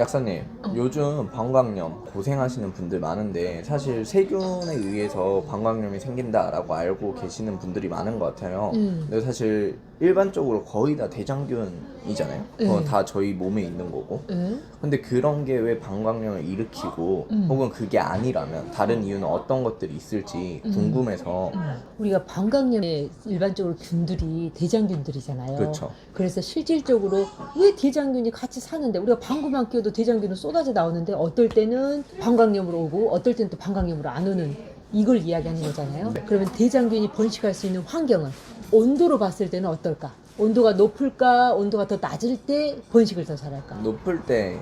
약사님, 요즘 방광염 고생하시는 분들 많은데 사실 세균에 의해서 방광염이 생긴다라고 알고 계시는 분들이 많은 것 같아요. 근데 사실 일반적으로 거의 다 대장균이잖아요. 그건 다 저희 몸에 있는 거고. 근데 그런 게 왜 방광염을 일으키고 혹은 그게 아니라면 다른 이유는 어떤 것들이 있을지 궁금해서. 우리가 방광염에 일반적으로 균들이 대장균들이잖아요. 그렇죠. 그래서 실질적으로 왜 대장균이 같이 사는데 우리가 방구만 껴도 대장균은 쏟아져 나오는데 어떨 때는 방광염으로 오고 어떨 때는 또 방광염으로 안 오는 이걸 이야기하는 거잖아요. 그러면 대장균이 번식할 수 있는 환경은 온도로 봤을 때는 어떨까? 온도가 높을까? 온도가 더 낮을 때 번식을 더 잘할까? 높을 때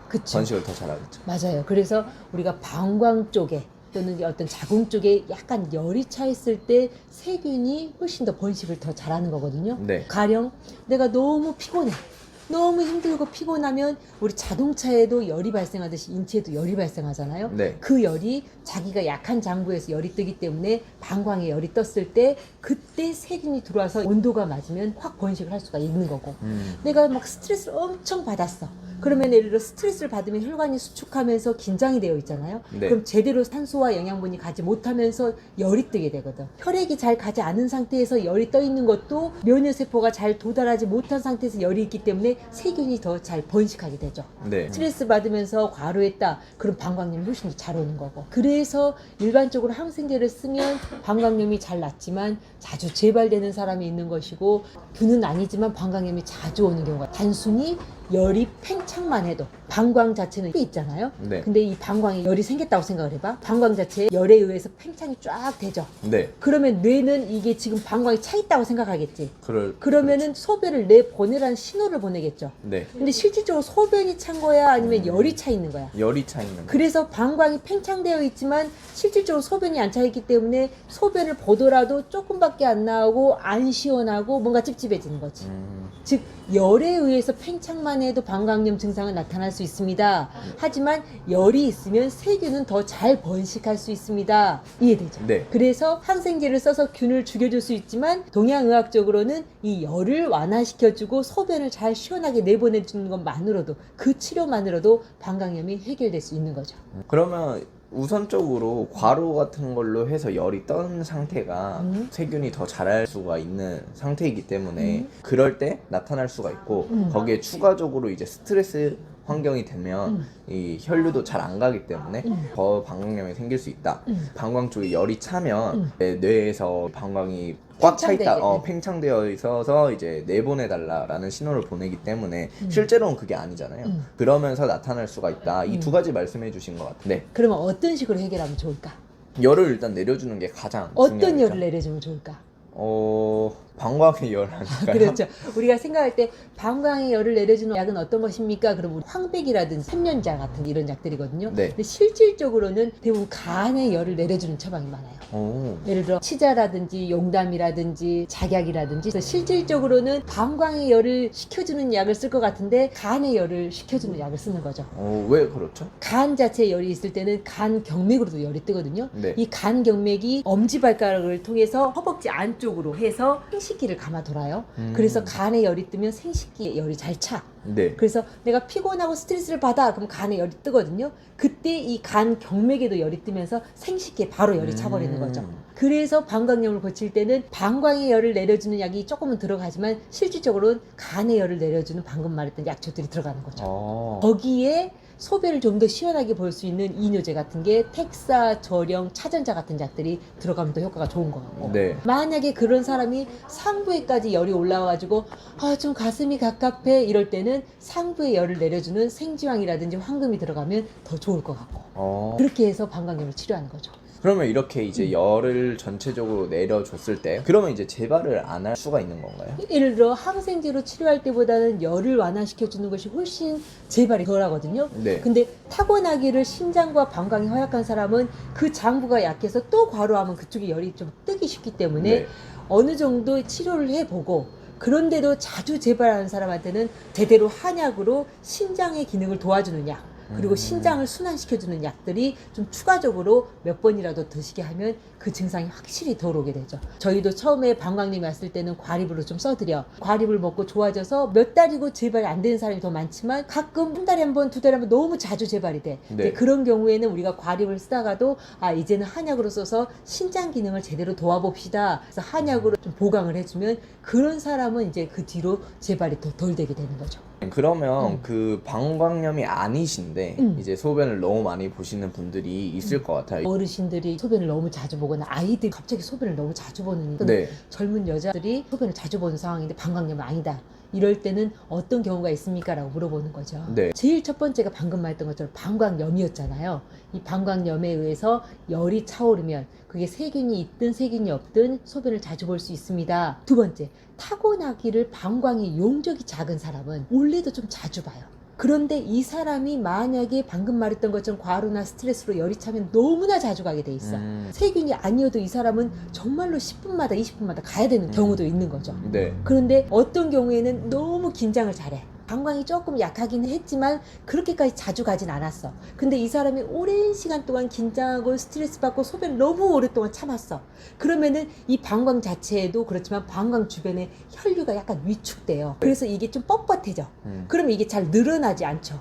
그쵸. 번식을 더 잘하겠죠. 맞아요. 그래서 우리가 방광 쪽에 또는 어떤 자궁 쪽에 약간 열이 차 있을 때 세균이 훨씬 더 번식을 더 잘하는 거거든요. 네. 가령 내가 너무 피곤해. 너무 힘들고 피곤하면 우리 자동차에도 열이 발생하듯이 인체에도 열이 발생하잖아요. 네. 그 열이 자기가 약한 장부에서 열이 뜨기 때문에 방광에 열이 떴을 때 그때 세균이 들어와서 온도가 맞으면 확 번식을 할 수가 있는 거고. 내가 막 스트레스를 엄청 받았어. 그러면 예를 들어 스트레스를 받으면 혈관이 수축하면서 긴장이 되어 있잖아요. 네. 그럼 제대로 산소와 영양분이 가지 못하면서 열이 뜨게 되거든. 혈액이 잘 가지 않은 상태에서 열이 떠 있는 것도 면역세포가 잘 도달하지 못한 상태에서 열이 있기 때문에 세균이 더 잘 번식하게 되죠. 네. 스트레스 받으면서 과로했다. 그럼 방광염이 훨씬 더 잘 오는 거고. 그래서 일반적으로 항생제를 쓰면 방광염이 잘 낫지만 자주 재발되는 사람이 있는 것이고 균은 아니지만 방광염이 자주 오는 경우가 단순히 열이 팽창만 해도 방광 자체는 있잖아요. 네. 근데 이 방광에 열이 생겼다고 생각을 해봐. 방광 자체에 열에 의해서 팽창이 쫙 되죠. 네. 그러면 뇌는 이게 지금 방광이 차 있다고 생각하겠지. 그러면은 그렇죠. 소변을 내 보내라는 신호를 보내겠죠. 네. 근데 실질적으로 소변이 찬 거야 아니면 열이 차 있는 거야. 열이 차 있는 거. 그래서 방광이 팽창되어 있지만 실질적으로 소변이 안 차 있기 때문에 소변을 보더라도 조금밖에 안 나오고 안 시원하고 뭔가 찝찝해지는 거지. 즉 열에 의해서 팽창만 해도 방광염 증상은 나타날 수 있습니다. 하지만 열이 있으면 세균은 더 잘 번식할 수 있습니다. 이해되죠? 네. 그래서 항생제를 써서 균을 죽여줄 수 있지만 동양의학적으로는 이 열을 완화시켜주고 소변을 잘 시원하게 내보내주는 것만으로도 그 치료만으로도 방광염이 해결될 수 있는 거죠. 그러면 우선적으로 과로 같은 걸로 해서 열이 떤 상태가 세균이 더 자랄 수가 있는 상태이기 때문에 그럴 때 나타날 수가 있고 거기에 추가적으로 이제 스트레스 환경이 되면 이 혈류도 잘 안 가기 때문에 더 방광염이 생길 수 있다. 방광 쪽에 열이 차면 뇌에서 방광이 꽉 차 있다, 팽창되어 있어서 이제 내보내달라라는 신호를 보내기 때문에 실제로는 그게 아니잖아요. 그러면서 나타날 수가 있다. 이 두 가지 말씀해 주신 것 같은데 그러면 어떤 식으로 해결하면 좋을까? 열을 일단 내려주는 게 가장 어떤 중요하죠. 열을 내려주면 좋을까? 방광의 열 아닐까요? 그렇죠. 우리가 생각할 때 방광의 열을 내려주는 약은 어떤 것입니까? 그럼 황백이라든지 삼년자 같은 이런 약들이거든요. 네. 근데 실질적으로는 대부분 간의 열을 내려주는 처방이 많아요. 오. 예를 들어 치자라든지 용담이라든지 작약이라든지 그래서 실질적으로는 방광의 열을 식혀주는 약을 쓸 것 같은데 간의 열을 식혀주는 약을 쓰는 거죠. 왜 그렇죠? 간 자체에 열이 있을 때는 간 경맥으로도 열이 뜨거든요. 네. 이 간 경맥이 엄지발가락을 통해서 허벅지 안쪽으로 해서 생식기를 감아 돌아요. 그래서 간에 열이 뜨면 생식기에 열이 잘 차. 네. 그래서 내가 피곤하고 스트레스를 받아 그럼 간에 열이 뜨거든요. 그때 이 간 경맥에도 열이 뜨면서 생식기에 바로 열이 차버리는 거죠. 그래서 방광염을 고칠 때는 방광의 열을 내려주는 약이 조금은 들어가지만 실질적으로는 간의 열을 내려주는 방금 말했던 약초들이 들어가는 거죠. 거기에 소변을 좀 더 시원하게 볼 수 있는 이뇨제 같은 게 텍사, 저령, 차전자 같은 약들이 들어가면 더 효과가 좋은 것 같고 네. 만약에 그런 사람이 상부에까지 열이 올라와가지고 좀 가슴이 갑갑해 이럴 때는 상부에 열을 내려주는 생지황이라든지 황금이 들어가면 더 좋을 것 같고 그렇게 해서 방광염을 치료하는 거죠. 그러면 이렇게 이제 열을 전체적으로 내려줬을 때 그러면 이제 재발을 안 할 수가 있는 건가요? 예를 들어 항생제로 치료할 때보다는 열을 완화시켜주는 것이 훨씬 재발이 덜 하거든요. 네. 근데 타고나기를 신장과 방광이 허약한 사람은 그 장부가 약해서 또 과로하면 그쪽에 열이 좀 뜨기 쉽기 때문에 네. 어느 정도 치료를 해보고 그런데도 자주 재발하는 사람한테는 제대로 한약으로 신장의 기능을 도와주는 약 그리고 신장을 순환시켜주는 약들이 좀 추가적으로 몇 번이라도 드시게 하면 그 증상이 확실히 덜 오게 되죠. 저희도 처음에 방광염이 왔을 때는 과립으로 좀 써드려. 과립을 먹고 좋아져서 몇 달이고 재발이 안 되는 사람이 더 많지만 가끔 한 달에 한 번, 두 달에 한 번 너무 자주 재발이 돼. 네. 이제 그런 경우에는 우리가 과립을 쓰다가도 이제는 한약으로 써서 신장 기능을 제대로 도와봅시다. 그래서 한약으로 좀 보강을 해주면 그런 사람은 이제 그 뒤로 재발이 더 덜 되게 되는 거죠. 그러면 그 방광염이 아니신데 이제 소변을 너무 많이 보시는 분들이 있을 것 같아요. 어르신들이 소변을 너무 자주 보거나 아이들이 갑자기 소변을 너무 자주 보는 네. 젊은 여자들이 소변을 자주 보는 상황인데 방광염은 아니다. 이럴 때는 어떤 경우가 있습니까? 라고 물어보는 거죠. 네. 제일 첫 번째가 방금 말했던 것처럼 방광염이었잖아요. 이 방광염에 의해서 열이 차오르면 그게 세균이 있든 세균이 없든 소변을 자주 볼 수 있습니다. 두 번째, 타고나기를 방광의 용적이 작은 사람은 원래도 좀 자주 봐요. 그런데 이 사람이 만약에 방금 말했던 것처럼 과로나 스트레스로 열이 차면 너무나 자주 가게 돼 있어. 세균이 아니어도 이 사람은 정말로 10분마다 20분마다 가야 되는 경우도 있는 거죠. 네. 그런데 어떤 경우에는 너무 긴장을 잘해. 방광이 조금 약하긴 했지만 그렇게까지 자주 가진 않았어. 근데 이 사람이 오랜 시간 동안 긴장하고 스트레스 받고 소변을 너무 오랫동안 참았어. 그러면은 이 방광 자체에도 그렇지만 방광 주변에 혈류가 약간 위축돼요. 그래서 이게 좀 뻣뻣해져. 그러면 이게 잘 늘어나지 않죠.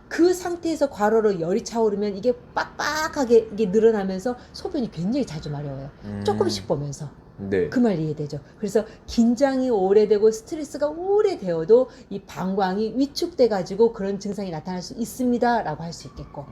그 상태에서 과로로 열이 차오르면 이게 빡빡하게 이게 늘어나면서 소변이 굉장히 자주 마려워요. 조금씩 보면서. 네. 그 말 이해되죠? 그래서 긴장이 오래되고 스트레스가 오래되어도 이 방광이 위축돼 가지고 그런 증상이 나타날 수 있습니다 라고 할 수 있겠고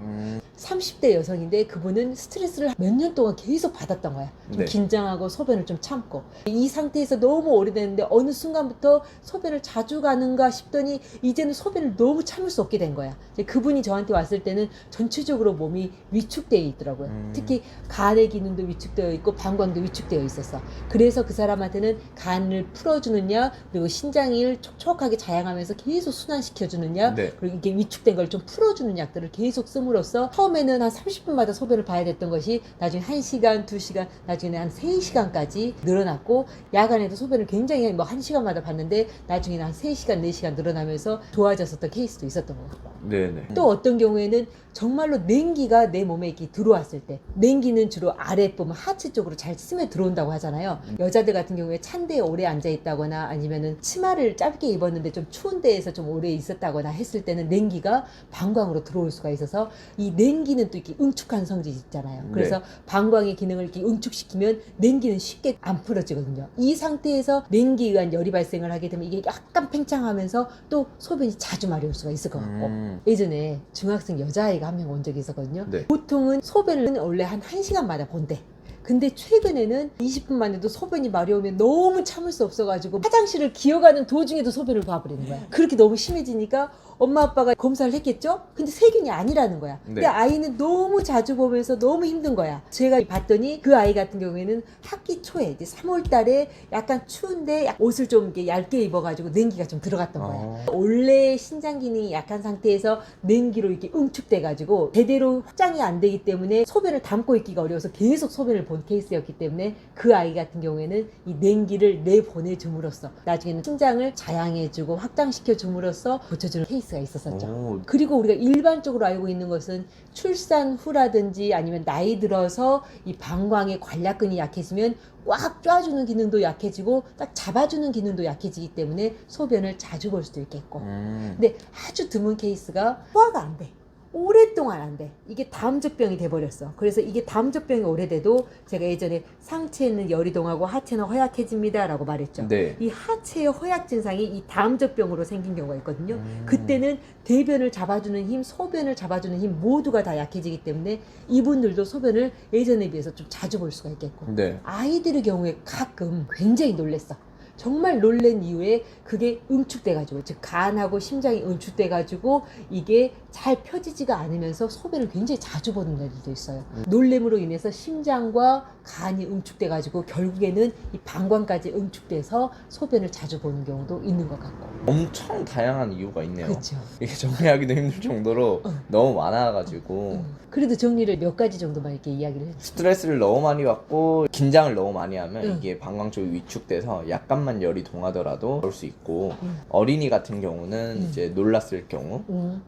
30대 여성인데 그분은 스트레스를 몇 년 동안 계속 받았던 거야. 좀 네. 긴장하고 소변을 좀 참고 이 상태에서 너무 오래됐는데 어느 순간부터 소변을 자주 가는가 싶더니 이제는 소변을 너무 참을 수 없게 된 거야. 이제 그분이 저한테 왔을 때는 전체적으로 몸이 위축되어 있더라고요. 특히 간의 기능도 위축되어 있고 방광도 위축되어 있었어. 그래서 그 사람한테는 간을 풀어주느냐 그리고 신장을 촉촉하게 자양하면서 계속 순환시켜주느냐 네. 그리고 이게 위축된 걸 좀 풀어주는 약들을 계속 씀으로써 처음에는 한 30분마다 소변을 봐야 됐던 것이 나중에 1시간, 2시간, 나중에는 한 3시간까지 늘어났고 야간에도 소변을 굉장히 뭐 1시간마다 봤는데 나중에는 한 3시간, 4시간 늘어나면서 좋아졌었던 케이스도 있었던 거고 네네. 또 어떤 경우에는 정말로 냉기가 내 몸에 이렇게 들어왔을 때 냉기는 주로 아래 보면 하체 쪽으로 잘 스며 들어온다고 하잖아요. 여자들 같은 경우에 찬 데에 오래 앉아 있다거나 아니면은 치마를 짧게 입었는데 좀 추운 데에서 좀 오래 있었다거나 했을 때는 냉기가 방광으로 들어올 수가 있어서 이 냉기는 또 이렇게 응축한 성질이 있잖아요. 그래서 네. 방광의 기능을 이렇게 응축시키면 냉기는 쉽게 안 풀어지거든요. 이 상태에서 냉기에 의한 열이 발생을 하게 되면 이게 약간 팽창하면서 또 소변이 자주 마려울 수가 있을 것 같고 예전에 중학생 여자아이가 한 명 온 적이 있었거든요. 네. 보통은 소변을 원래 한 1시간마다 본대. 근데 최근에는 20분만 해도 소변이 마려우면 너무 참을 수 없어가지고 화장실을 기어가는 도중에도 소변을 봐버리는 거야. 그렇게 너무 심해지니까 엄마 아빠가 검사를 했겠죠? 근데 세균이 아니라는 거야. 근데 네. 아이는 너무 자주 보면서 너무 힘든 거야. 제가 봤더니 그 아이 같은 경우에는 학기 초에 이제 3월 달에 약간 추운데 옷을 좀 이렇게 얇게 입어가지고 냉기가 좀 들어갔던 거야. 원래 신장 기능이 약한 상태에서 냉기로 이렇게 응축돼가지고 제대로 확장이 안 되기 때문에 소변을 담고 있기가 어려워서 계속 소변을 본 케이스였기 때문에 그 아이 같은 경우에는 이 냉기를 내보내줌으로써 나중에는 신장을 자양해주고 확장시켜줌으로써 고쳐주는 케이스가 있었었죠. 오. 그리고 우리가 일반적으로 알고 있는 것은 출산 후라든지 아니면 나이 들어서 이 방광의 관략근이 약해지면 꽉 쪄주는 기능도 약해지고 딱 잡아주는 기능도 약해지기 때문에 소변을 자주 볼 수도 있겠고 근데 아주 드문 케이스가 소화가 안 돼. 오랫동안 안 돼. 이게 다음적병이 돼버렸어. 그래서 이게 다음적병이 오래돼도 제가 예전에 상체는 열이 동하고 하체는 허약해집니다 라고 말했죠. 네. 이 하체의 허약 증상이 이 다음적병으로 생긴 경우가 있거든요. 그때는 대변을 잡아주는 힘, 소변을 잡아주는 힘 모두가 다 약해지기 때문에 이분들도 소변을 예전에 비해서 좀 자주 볼 수가 있겠고 네. 아이들의 경우에 가끔 굉장히 놀랬어. 정말 놀란 이유에 그게 응축돼가지고 즉 간하고 심장이 응축돼가지고 이게 잘 펴지지가 않으면서 소변을 굉장히 자주 보는 애들도 있어요. 놀램으로 인해서 심장과 간이 응축돼가지고 결국에는 이 방광까지 응축돼서 소변을 자주 보는 경우도 있는 것 같고. 엄청 다양한 이유가 있네요. 그렇죠. 이게 정리하기도 힘들 정도로 너무 많아가지고 그래도 정리를 몇 가지 정도만 이렇게 이야기를 해주세요. 스트레스를 너무 많이 받고 긴장을 너무 많이 하면 응. 이게 방광 쪽이 위축돼서 약간 잠깐만 열이 동하더라도 올 수 있고 어린이 같은 경우는 이제 놀랐을 경우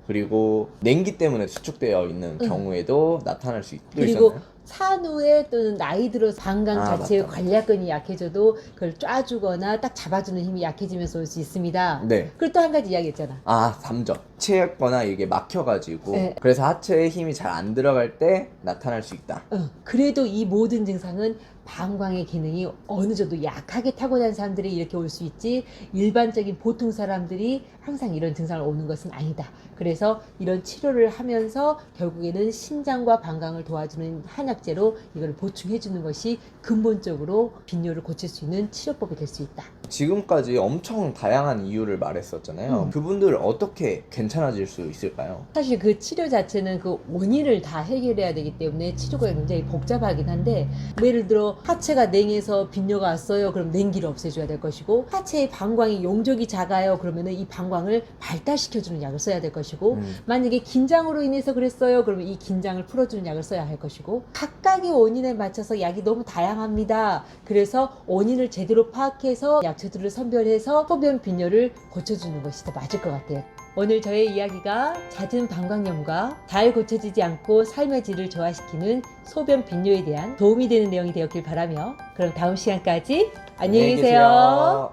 그리고 냉기 때문에 수축되어 있는 경우에도 나타날 수 그리고 있잖아요. 산후에 또는 나이 들어서 방광 아, 자체의 맞다. 관략근이 약해져도 그걸 쫙주거나 딱 잡아주는 힘이 약해지면서 올 수 있습니다. 네. 그리고 또 한 가지 이야기했잖아. 아, 3점. 체했거나 이게 막혀가지고 네. 그래서 하체에 힘이 잘 안 들어갈 때 나타날 수 있다. 그래도 이 모든 증상은 방광의 기능이 어느 정도 약하게 타고난 사람들이 이렇게 올 수 있지 일반적인 보통 사람들이 항상 이런 증상을 오는 것은 아니다. 그래서 이런 치료를 하면서 결국에는 신장과 방광을 도와주는 한약재로 이걸 보충해 주는 것이 근본적으로 빈뇨를 고칠 수 있는 치료법이 될 수 있다. 지금까지 엄청 다양한 이유를 말했었잖아요. 그분들 어떻게 괜찮아질 수 있을까요? 사실 그 치료 자체는 그 원인을 다 해결해야 되기 때문에 치료가 굉장히 복잡하긴 한데 예를 들어 하체가 냉해서 빈뇨가 왔어요. 그럼 냉기를 없애줘야 될 것이고 하체의 방광이 용적이 작아요. 그러면은 이 방광을 발달시켜주는 약을 써야 될 것이고 만약에 긴장으로 인해서 그랬어요. 그러면 이 긴장을 풀어주는 약을 써야 할 것이고 각각의 원인에 맞춰서 약이 너무 다양합니다. 그래서 원인을 제대로 파악해서 약초들을 선별해서 소변 빈뇨를 고쳐주는 것이 더 맞을 것 같아요. 오늘 저의 이야기가 잦은 방광염과 잘 고쳐지지 않고 삶의 질을 저하시키는 소변 빈뇨에 대한 도움이 되는 내용이 되었길 바라며 그럼 다음 시간까지 안녕히 계세요.